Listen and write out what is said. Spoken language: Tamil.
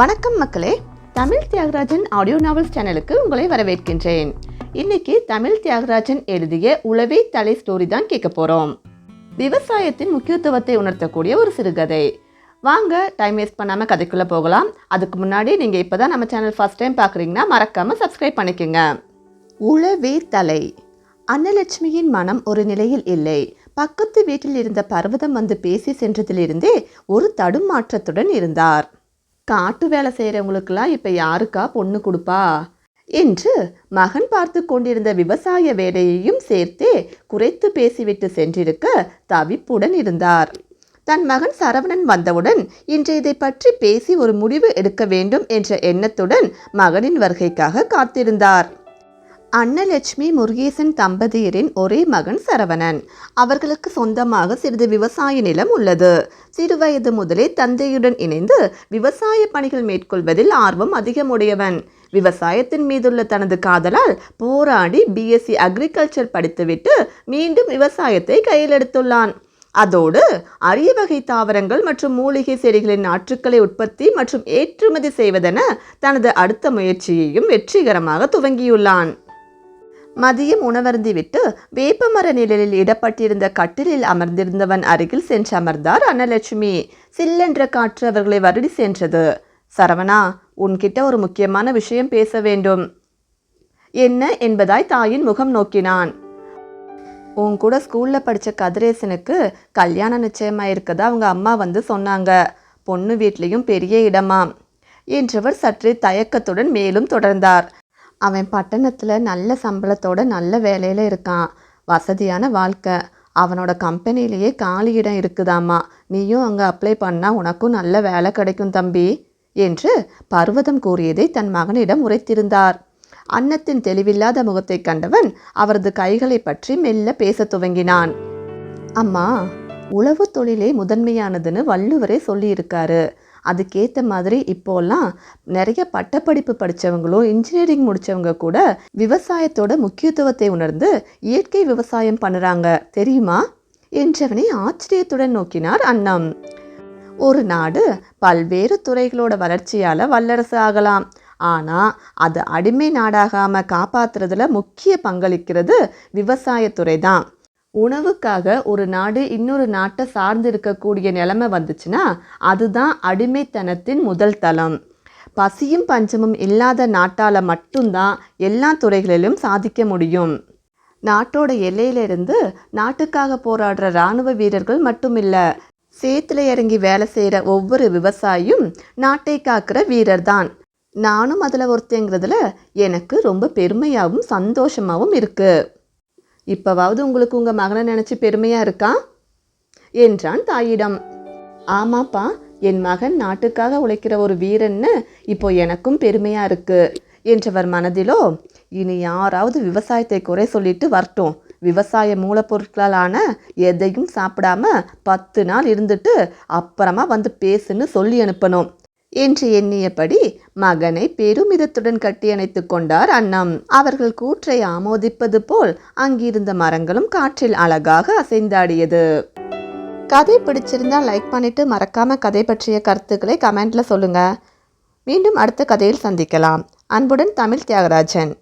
வணக்கம் மக்களே, தமிழ் தியாகராஜன் ஆடியோ நாவல்ஸ் சேனலுக்கு உங்களை வரவேற்கின்றேன். இன்னைக்கு தமிழ் தியாகராஜன் எழுதிய உளவே தலை ஸ்டோரி தான் கேட்க போறோம். விவசாயத்தின் முக்கியத்துவத்தை உணர்த்தக்கூடிய ஒரு சிறுகதை. வாங்க டைம் வேஸ்ட் பண்ணாம கதைக்குள்ள போகலாம். அதுக்கு முன்னாடி நீங்க இப்பதான் நம்ம சேனல் ஃபர்ஸ்ட் டைம் பாக்குறீங்கன்னா மறக்காம சப்ஸ்கிரைப் பண்ணிக்கோங்க. உளவே தலை. அன்னலட்சுமியின் மனம் ஒரு நிலையில் இல்லை. பக்கத்து வீட்டில் இருந்த பர்வதம் வந்து பேசி சென்றதிலிருந்தே ஒரு தடுமாற்றத்துடன் இருந்தார். காட்டு வேலை செய்கிறவங்களுக்கெல்லாம் இப்போ யாருக்கா பொண்ணு கொடுப்பா என்று மகன் பார்த்து கொண்டிருந்த விவசாய வேலையையும் சேர்த்தே குறைத்து பேசிவிட்டு சென்றிருக்க தவிப்புடன் இருந்தார். தன் மகன் சரவணன் வந்தவுடன் இன்று இதை பற்றி பேசி ஒரு முடிவு எடுக்க வேண்டும் என்ற எண்ணத்துடன் மகனின் வருகைக்காக காத்திருந்தார். அன்னலட்சுமி முருகேசன் தம்பதியரின் ஒரே மகன் சரவணன். அவர்களுக்கு சொந்தமாக சிறிது விவசாய நிலம் உள்ளது. சிறுவயது முதலே தந்தையுடன் இணைந்து விவசாய பணிகள் மேற்கொள்வதில் ஆர்வம் அதிகமுடையவன். விவசாயத்தின் மீதுள்ள தனது காதலால் போராடி பிஎஸ்சி அக்ரிகல்ச்சர் படித்துவிட்டு மீண்டும் விவசாயத்தை கையில் எடுத்துள்ளான். அதோடு அரிய வகை தாவரங்கள் மற்றும் மூலிகை செடிகளின் நாற்றுக்களை உற்பத்தி மற்றும் ஏற்றுமதி செய்வதென தனது அடுத்த முயற்சியையும் வெற்றிகரமாக துவங்கியுள்ளான். மதியம் உணவருந்திவிட்டு வேப்பமர நிழலில் இடப்பட்டிருந்த கட்டிலில் அமர்ந்திருந்தவன் அருகில் சென்று அமர்ந்தார் அன்னலட்சுமி. சில்லென்ற காற்று அவர்களை வருடி சென்றது. சரவணா, உன்கிட்ட ஒரு முக்கியமான விஷயம் பேச வேண்டும். என்ன என்பதாய் தாயின் முகம் நோக்கினான். உன் கூட ஸ்கூல்ல படித்த கதிரேசனுக்கு கல்யாணம் நிச்சயமாயிருக்கதா அவங்க அம்மா வந்து சொன்னாங்க. பொண்ணு வீட்லேயும் பெரிய இடமாம் என்றவர் சற்றே தயக்கத்துடன் மேலும் தொடர்ந்தார். அவன் பட்டணத்தில் நல்ல சம்பளத்தோட நல்ல வேலையில் இருக்கான். வசதியான வாழ்க்கை. அவனோட கம்பெனிலேயே காலி இடம் இருக்குதாம்மா. நீயும் அங்கே அப்ளை பண்ணால் உனக்கும் நல்ல வேலை கிடைக்கும் தம்பி என்று பர்வதம் கூறியதை தன் மகனிடம் உரைத்திருந்தார். அன்னத்தின் தெளிவில்லாத முகத்தை கண்டவன் அவரது கைகளை பற்றி மெல்ல பேச துவங்கினான். அம்மா, உழவு தொழிலே முதன்மையானதுன்னு வள்ளுவரே சொல்லியிருக்காரு. அதுக்கேற்ற மாதிரி இப்போல்லாம் நிறைய பட்டப்படிப்பு படித்தவங்களும் இன்ஜினியரிங் முடித்தவங்க கூட விவசாயத்தோட முக்கியத்துவத்தை உணர்ந்து இயற்கை விவசாயம் பண்ணுறாங்க தெரியுமா என்றவனை ஆச்சரியத்துடன் நோக்கினார் அன்னம். ஒரு நாடு பல்வேறு துறைகளோட வளர்ச்சியால் வல்லரசு ஆகலாம். ஆனால் அது அடிமை நாடாகாமல் காப்பாற்றுறதுல முக்கிய பங்களிக்கிறது விவசாயத்துறை தான். உணவுக்காக ஒரு நாடு இன்னொரு நாட்டை சார்ந்து இருக்கக்கூடிய நிலைமை வந்துச்சுன்னா அதுதான் அடிமைத்தனத்தின் முதல் தளம். பசியும் பஞ்சமும் இல்லாத நாட்டால் மட்டும்தான் எல்லா துறைகளிலும் சாதிக்க முடியும். நாட்டோட எல்லையிலிருந்து நாட்டுக்காக போராடுற இராணுவ வீரர்கள் மட்டுமில்லை, சேத்துல இறங்கி வேலை செய்கிற ஒவ்வொரு விவசாயியும் நாட்டை காக்கிற வீரர் தான். நானும் அதில் ஒருத்தங்கிறதுல எனக்கு ரொம்ப பெருமையாகவும் சந்தோஷமாகவும் இருக்குது. இப்போவாவது உங்களுக்கு உங்கள் மகனை நினச்சி பெருமையாக இருக்கா என்றான் தாயிடம். ஆமாப்பா, என் மகன் நாட்டுக்காக உழைக்கிற ஒரு வீரன்னு இப்போ எனக்கும் பெருமையாக இருக்கு என்றவர் மனதிலோ, இனி யாராவது விவசாயத்தை குறை சொல்லிட்டு வரட்டும். விவசாய மூலப்பொருட்களான எதையும் சாப்பிடாம 10 நாள் இருந்துட்டு அப்புறமா வந்து பேசுன்னு சொல்லி அனுப்பணும் என்று எண்ணியபடி மகனை பெருமிதத்துடன் கட்டியணைத்து கொண்டார் அன்னம். அவர்கள் கூற்றை ஆமோதிப்பது போல் அங்கிருந்த மரங்களும் காற்றில் அழகாக அசைந்தாடியது. கதை பிடிச்சிருந்தா லைக் பண்ணிட்டு மறக்காம கதை பற்றிய கருத்துக்களை கமெண்ட்ல சொல்லுங்க. மீண்டும் அடுத்த கதையில் சந்திக்கலாம். அன்புடன் தமிழ் தியாகராஜன்.